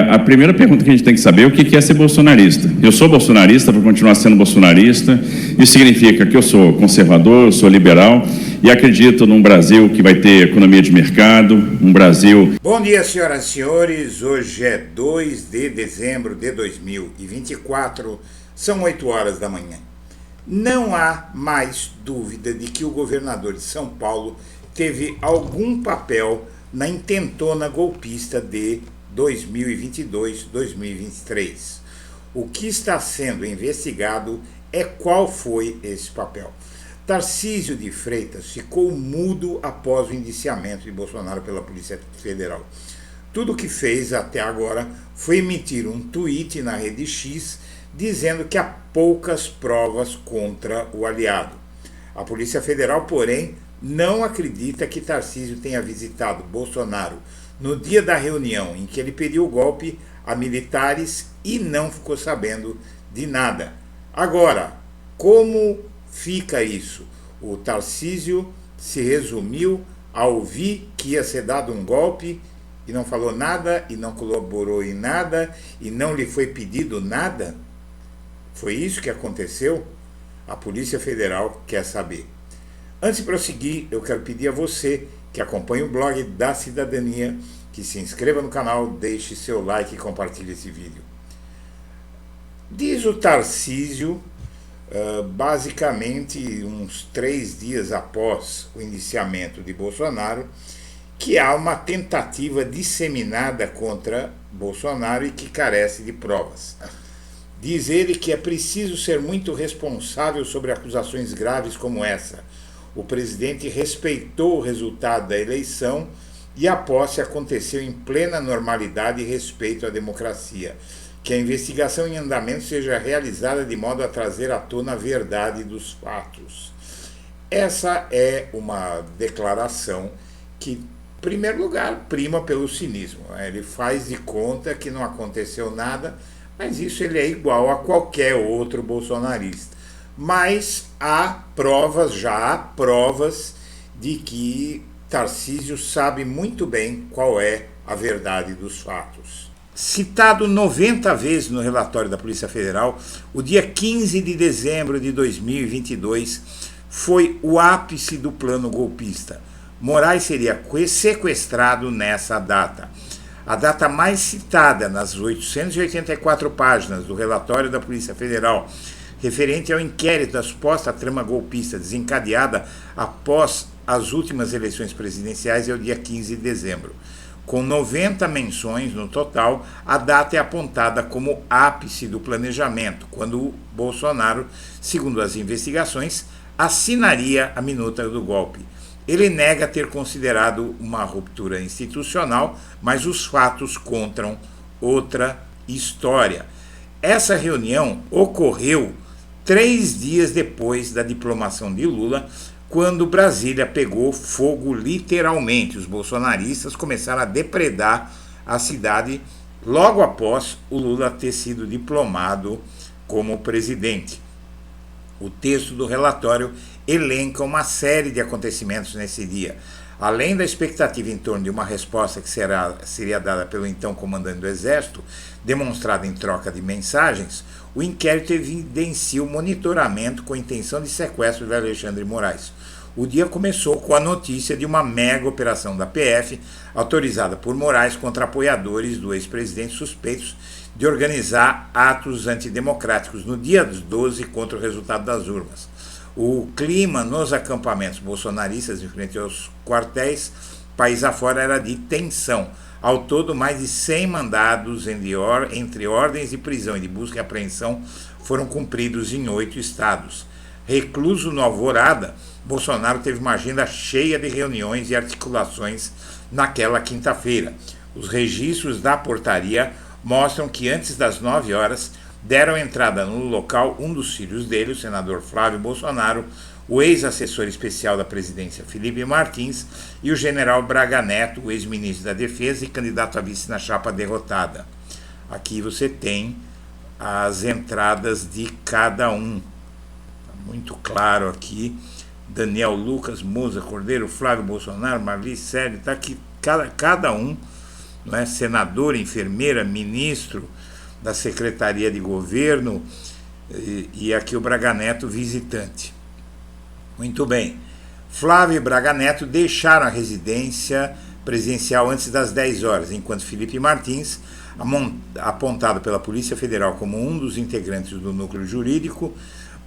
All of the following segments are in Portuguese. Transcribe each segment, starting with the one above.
A primeira pergunta que a gente tem que saber é o que é ser bolsonarista. Eu sou bolsonarista, vou continuar sendo bolsonarista. Isso significa que eu sou conservador, eu sou liberal e acredito num Brasil que vai ter economia de mercado, um Brasil... Bom dia, senhoras e senhores. Hoje é 2 de dezembro de 2024, são 8 horas da manhã. Não há mais dúvida de que o governador de São Paulo teve algum papel na intentona golpista de 2022-2023. O que está sendo investigado é qual foi esse papel. Tarcísio de Freitas ficou mudo após o indiciamento de Bolsonaro pela Polícia Federal. Tudo o que fez até agora foi emitir um tweet na rede X dizendo que há poucas provas contra o aliado. A Polícia Federal, porém, não acredita que Tarcísio tenha visitado Bolsonaro no dia da reunião em que ele pediu o golpe a militares e não ficou sabendo de nada. Agora, como fica isso? O Tarcísio se resumiu a ouvir que ia ser dado um golpe e não falou nada, e não colaborou em nada, e não lhe foi pedido nada? Foi isso que aconteceu? A Polícia Federal quer saber. Antes de prosseguir, eu quero pedir a você que acompanha o blog da Cidadania, que se inscreva no canal, deixe seu like e compartilhe esse vídeo. Diz o Tarcísio, basicamente uns 3 dias após o indiciamento de Bolsonaro, que há uma tentativa disseminada contra Bolsonaro e que carece de provas. Diz ele que é preciso ser muito responsável sobre acusações graves como essa. O presidente respeitou o resultado da eleição e a posse aconteceu em plena normalidade e respeito à democracia. Que a investigação em andamento seja realizada de modo a trazer à tona a verdade dos fatos. Essa é uma declaração que, em primeiro lugar, prima pelo cinismo. Ele faz de conta que não aconteceu nada, mas isso ele é igual a qualquer outro bolsonarista. Mas há provas de que Tarcísio sabe muito bem qual é a verdade dos fatos. Citado 90 vezes no relatório da Polícia Federal, o dia 15 de dezembro de 2022 foi o ápice do plano golpista. Moraes seria sequestrado nessa data. A data mais citada nas 884 páginas do relatório da Polícia Federal, referente ao inquérito da suposta trama golpista desencadeada após as últimas eleições presidenciais, é o dia 15 de dezembro. Com 90 menções no total, a data é apontada como ápice do planejamento, quando Bolsonaro, segundo as investigações, assinaria a minuta do golpe. Ele nega ter considerado uma ruptura institucional, mas os fatos contam outra história. Essa reunião ocorreu 3 dias depois da diplomação de Lula, quando Brasília pegou fogo literalmente. Os bolsonaristas começaram a depredar a cidade logo após o Lula ter sido diplomado como presidente. O texto do relatório elenca uma série de acontecimentos nesse dia. Além da expectativa em torno de uma resposta que seria dada pelo então comandante do Exército, demonstrada em troca de mensagens, o inquérito evidencia o monitoramento com intenção de sequestro de Alexandre de Moraes. O dia começou com a notícia de uma mega operação da PF, autorizada por Moraes contra apoiadores do ex-presidente suspeitos de organizar atos antidemocráticos no dia 12 contra o resultado das urnas. O clima nos acampamentos bolsonaristas em frente aos quartéis, país afora, era de tensão. Ao todo, mais de 100 mandados entre ordens de prisão e de busca e apreensão foram cumpridos em 8 estados. Recluso no Alvorada, Bolsonaro teve uma agenda cheia de reuniões e articulações naquela quinta-feira. Os registros da portaria mostram que antes das 9 horas deram entrada no local um dos filhos dele, o senador Flávio Bolsonaro, o ex-assessor especial da presidência Felipe Martins e o general Braga Neto, o ex-ministro da Defesa e candidato a vice na chapa derrotada. Aqui você tem as entradas de cada um. Tá muito claro aqui. Daniel Lucas, Moza Cordeiro, Flávio Bolsonaro, Marli Sérgio, está aqui cada um não é? Senador, enfermeira, ministro da Secretaria de Governo e aqui o Braga Neto visitante. Muito bem. Flávio e Braga Neto deixaram a residência presidencial antes das 10 horas, enquanto Felipe Martins, apontado pela Polícia Federal como um dos integrantes do núcleo jurídico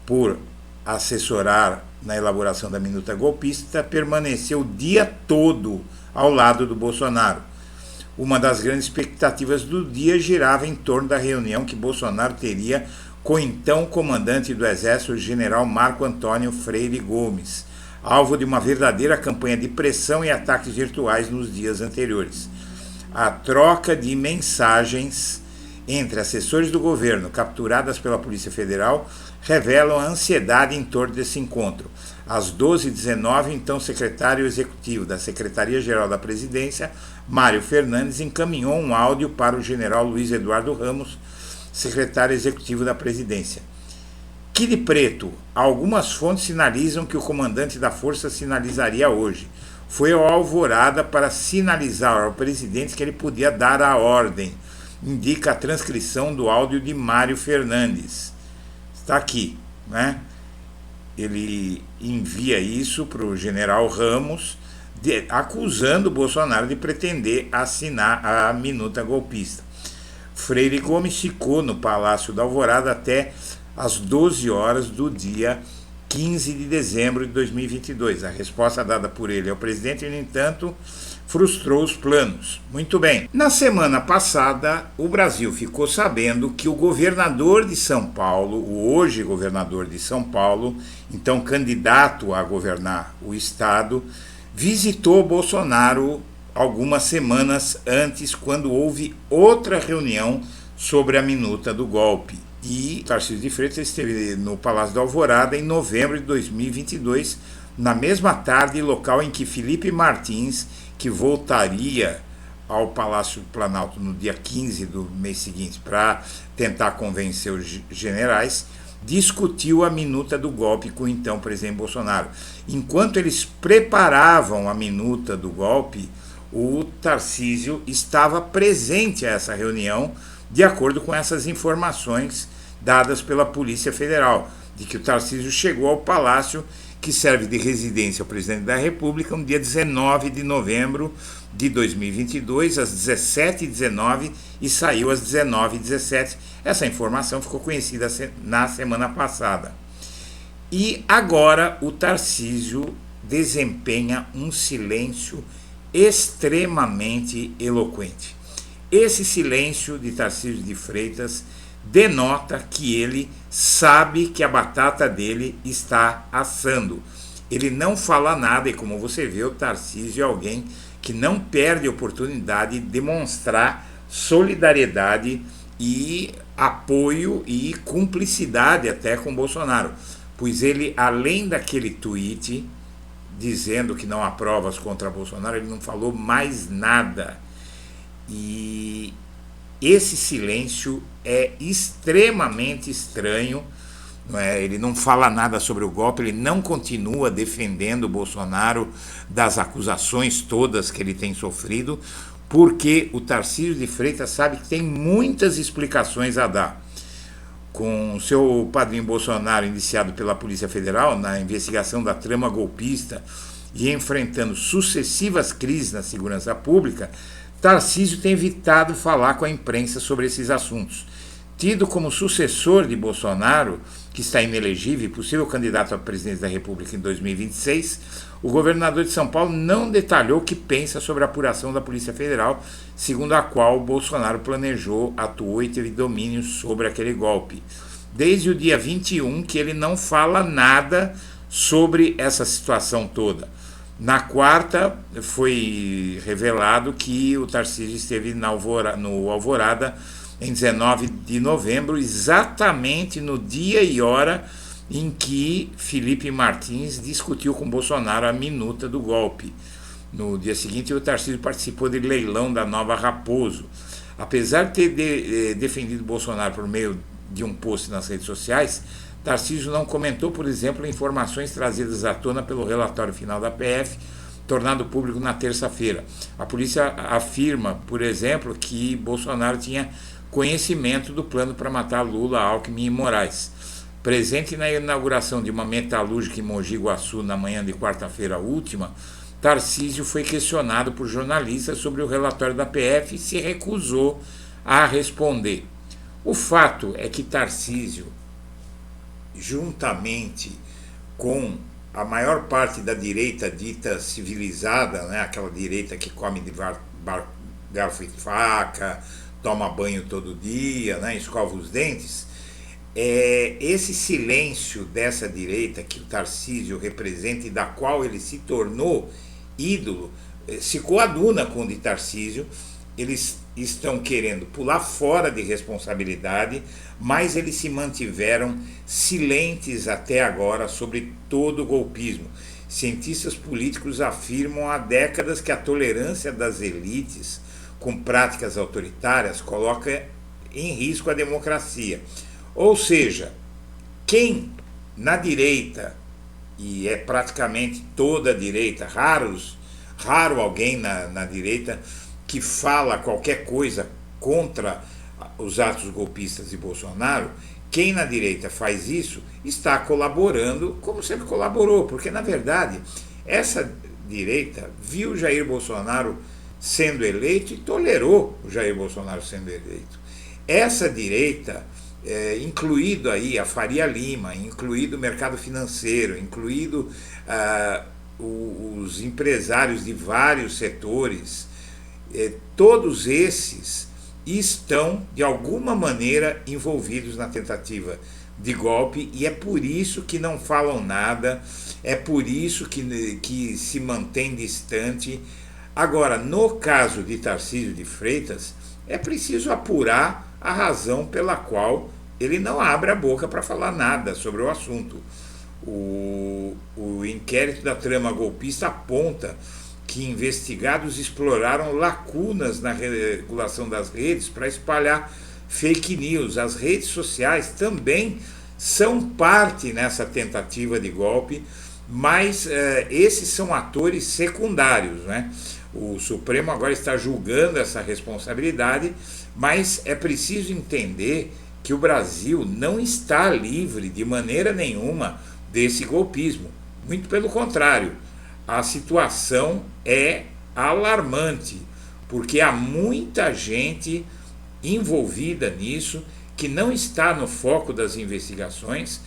por assessorar na elaboração da minuta golpista, permaneceu o dia todo ao lado do Bolsonaro. Uma das grandes expectativas do dia girava em torno da reunião que Bolsonaro teria com o então comandante do Exército, o general Marco Antônio Freire Gomes, alvo de uma verdadeira campanha de pressão e ataques virtuais nos dias anteriores. A troca de mensagens entre assessores do governo capturadas pela Polícia Federal revelam a ansiedade em torno desse encontro. Às 12h19, então, o secretário executivo da Secretaria-Geral da Presidência, Mário Fernandes, encaminhou um áudio para o general Luiz Eduardo Ramos, secretário executivo da Presidência. Que de preto, algumas fontes sinalizam que o comandante da força sinalizaria hoje. Foi ao Alvorada para sinalizar ao presidente que ele podia dar a ordem, indica a transcrição do áudio de Mário Fernandes. Está aqui, né? Ele envia isso para o general Ramos, acusando o Bolsonaro de pretender assinar a minuta golpista. Freire Gomes ficou no Palácio da Alvorada até às 12 horas do dia 15 de dezembro de 2022. A resposta dada por ele ao presidente, no entanto, frustrou os planos. Muito bem. Na semana passada, o Brasil ficou sabendo que o governador de São Paulo, o hoje governador de São Paulo, então candidato a governar o estado, visitou Bolsonaro algumas semanas antes, quando houve outra reunião sobre a minuta do golpe. E Tarcísio de Freitas esteve no Palácio da Alvorada em novembro de 2022, na mesma tarde, local em que Felipe Martins, que voltaria ao Palácio do Planalto no dia 15 do mês seguinte para tentar convencer os generais, discutiu a minuta do golpe com o então presidente Bolsonaro. Enquanto eles preparavam a minuta do golpe, o Tarcísio estava presente a essa reunião, de acordo com essas informações dadas pela Polícia Federal, de que o Tarcísio chegou ao palácio, que serve de residência ao presidente da República, no dia 19 de novembro de 2022, às 17h19, e saiu às 19h17. Essa informação ficou conhecida na semana passada. E agora o Tarcísio desempenha um silêncio extremamente eloquente. Esse silêncio de Tarcísio de Freitas denota que ele sabe que a batata dele está assando. Ele não fala nada, e como você vê, o Tarcísio é alguém que não perde a oportunidade de demonstrar solidariedade e apoio e cumplicidade até com Bolsonaro, pois ele, além daquele tweet dizendo que não há provas contra Bolsonaro, ele não falou mais nada. E esse silêncio é extremamente estranho, não é? Ele não fala nada sobre o golpe, ele não continua defendendo o Bolsonaro das acusações todas que ele tem sofrido, porque o Tarcísio de Freitas sabe que tem muitas explicações a dar. Com o seu padrinho Bolsonaro indiciado pela Polícia Federal na investigação da trama golpista e enfrentando sucessivas crises na segurança pública, Tarcísio tem evitado falar com a imprensa sobre esses assuntos. Tido como sucessor de Bolsonaro, que está inelegível e possível candidato à presidência da República em 2026, o governador de São Paulo não detalhou o que pensa sobre a apuração da Polícia Federal, segundo a qual Bolsonaro planejou, atuou e teve domínio sobre aquele golpe. Desde o dia 21 que ele não fala nada sobre essa situação toda. Na quarta, foi revelado que o Tarcísio esteve no Alvorada em 19 de novembro, exatamente no dia e hora em que Felipe Martins discutiu com Bolsonaro a minuta do golpe. No dia seguinte, o Tarcísio participou do leilão da Nova Raposo. Apesar de ter defendido Bolsonaro por meio de um post nas redes sociais, Tarcísio não comentou, por exemplo, informações trazidas à tona pelo relatório final da PF tornado público na terça-feira. A polícia afirma, por exemplo, que Bolsonaro tinha conhecimento do plano para matar Lula, Alckmin e Moraes. Presente na inauguração de uma metalúrgica em Mogi Guaçu na manhã de quarta-feira última, Tarcísio foi questionado por jornalistas sobre o relatório da PF e se recusou a responder. O fato é que Tarcísio, juntamente com a maior parte da direita dita civilizada, né, aquela direita que come de garfo e faca, toma banho todo dia, né, escova os dentes, esse silêncio dessa direita que o Tarcísio representa e da qual ele se tornou ídolo, se coaduna com o de Tarcísio. Eles estão querendo pular fora de responsabilidade, mas eles se mantiveram silentes até agora sobre todo o golpismo. Cientistas políticos afirmam há décadas que a tolerância das elites com práticas autoritárias coloca em risco a democracia. Ou seja, quem na direita, e é praticamente toda a direita, raro alguém na direita que fala qualquer coisa contra os atos golpistas de Bolsonaro, quem na direita faz isso está colaborando, como sempre colaborou, porque na verdade essa direita viu Jair Bolsonaro sendo eleito e tolerou o Jair Bolsonaro sendo eleito. Essa direita, incluído aí a Faria Lima, incluído o mercado financeiro, incluído os empresários de vários setores, todos esses estão de alguma maneira envolvidos na tentativa de golpe, e é por isso que não falam nada, é por isso que se mantém distante. Agora, no caso de Tarcísio de Freitas, é preciso apurar a razão pela qual ele não abre a boca para falar nada sobre o assunto. O inquérito da trama golpista aponta que investigados exploraram lacunas na regulação das redes para espalhar fake news. As redes sociais também são parte nessa tentativa de golpe, mas esses são atores secundários, né? O Supremo agora está julgando essa responsabilidade, mas é preciso entender que o Brasil não está livre de maneira nenhuma desse golpismo. Muito pelo contrário, a situação é alarmante, porque há muita gente envolvida nisso que não está no foco das investigações,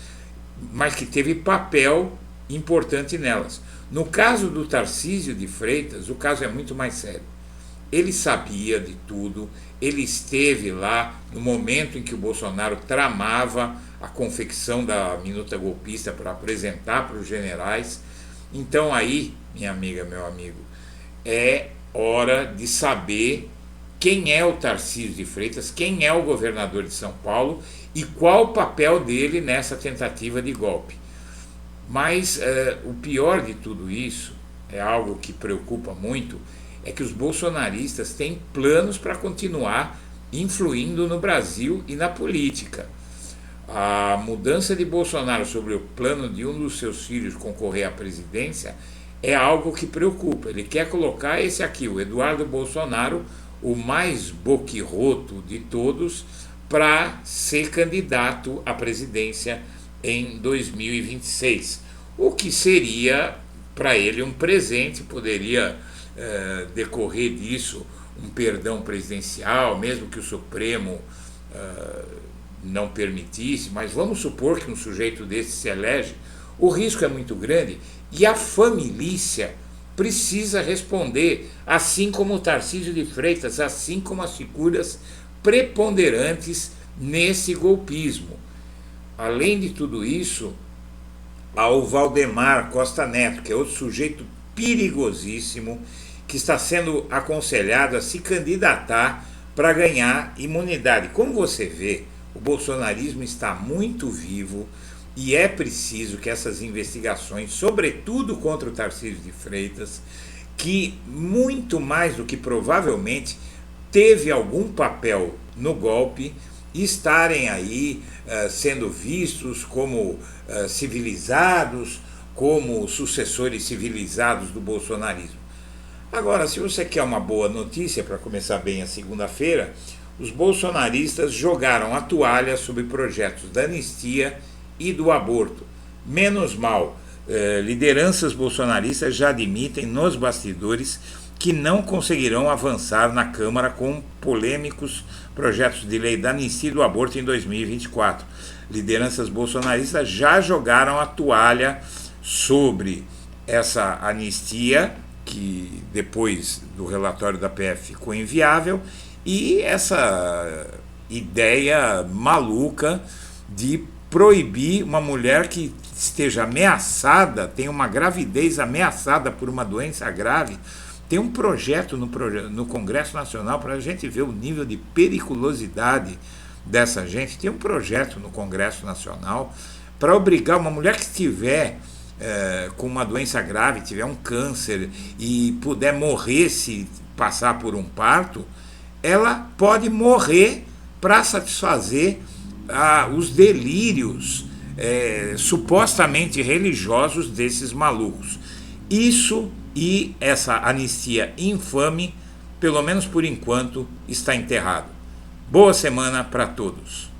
mas que teve papel importante nelas. No caso do Tarcísio de Freitas, o caso é muito mais sério. Ele sabia de tudo, ele esteve lá no momento em que o Bolsonaro tramava a confecção da minuta golpista para apresentar para os generais. Então aí, minha amiga, meu amigo, é hora de saber quem é o Tarcísio de Freitas, quem é o governador de São Paulo e qual o papel dele nessa tentativa de golpe. Mas o pior de tudo isso, é algo que preocupa muito, é que os bolsonaristas têm planos para continuar influindo no Brasil e na política. A mudança de Bolsonaro sobre o plano de um dos seus filhos concorrer à presidência é algo que preocupa. Ele quer colocar esse aqui, o Eduardo Bolsonaro, o mais boquirroto de todos, para ser candidato à presidência em 2026, o que seria para ele um presente, poderia decorrer disso um perdão presidencial, mesmo que o Supremo não permitisse, mas vamos supor que um sujeito desse se elege, o risco é muito grande e a família precisa responder, assim como o Tarcísio de Freitas, assim como as figuras preponderantes nesse golpismo. Além de tudo isso, há o Valdemar Costa Neto, que é outro sujeito perigosíssimo, que está sendo aconselhado a se candidatar para ganhar imunidade. Como você vê, o bolsonarismo está muito vivo e é preciso que essas investigações, sobretudo contra o Tarcísio de Freitas, que muito mais do que provavelmente teve algum papel no golpe, estarem aí sendo vistos como civilizados, como sucessores civilizados do bolsonarismo. Agora, se você quer uma boa notícia para começar bem a segunda-feira, os bolsonaristas jogaram a toalha sobre projetos da anistia e do aborto. Menos mal, lideranças bolsonaristas já admitem nos bastidores que não conseguirão avançar na Câmara com polêmicos projetos de lei da anistia e do aborto em 2024. Lideranças bolsonaristas já jogaram a toalha sobre essa anistia, que depois do relatório da PF ficou inviável, e essa ideia maluca de proibir uma mulher que esteja ameaçada, tem uma gravidez ameaçada por uma doença grave. Tem um projeto no Congresso Nacional, para a gente ver o nível de periculosidade dessa gente, tem um projeto no Congresso Nacional para obrigar uma mulher que estiver com uma doença grave, tiver um câncer e puder morrer se passar por um parto, ela pode morrer para satisfazer os delírios supostamente religiosos desses malucos. Isso e essa anistia infame, pelo menos por enquanto, está enterrado. Boa semana para todos.